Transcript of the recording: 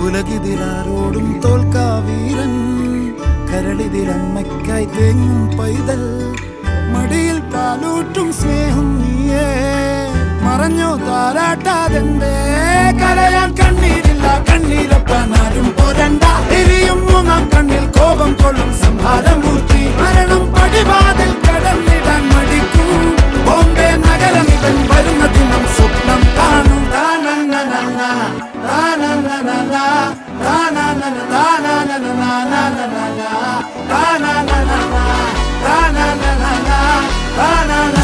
ഉലകിതിലാരോടും തോൽക്കാ വീരൻ, കരളിതിലമ്മയ്ക്കായി തേങ്ങും പൈതൽ, മടിയിൽ പാലൂട്ടും സ്നേഹം നീയേ, മറഞ്ഞോ താരാട്ടാതെന്തേ കരയാൻ കണ്ണീരില്ല, കണ്ണീരൊപ്പാനാരും പോരണ്ട, എരിയും മൂന്നാം കണ്ണിൽ കോപം കൊള്ളും സംഹാരമൂർത്തി, മരണം പടിവാതിൽ കടന്നിടാൻ മടിക്കും, ബോംബെ നഗരമിവൻ വരുന്ന ദിനം സ്വപ്നം കാണും. Na na na na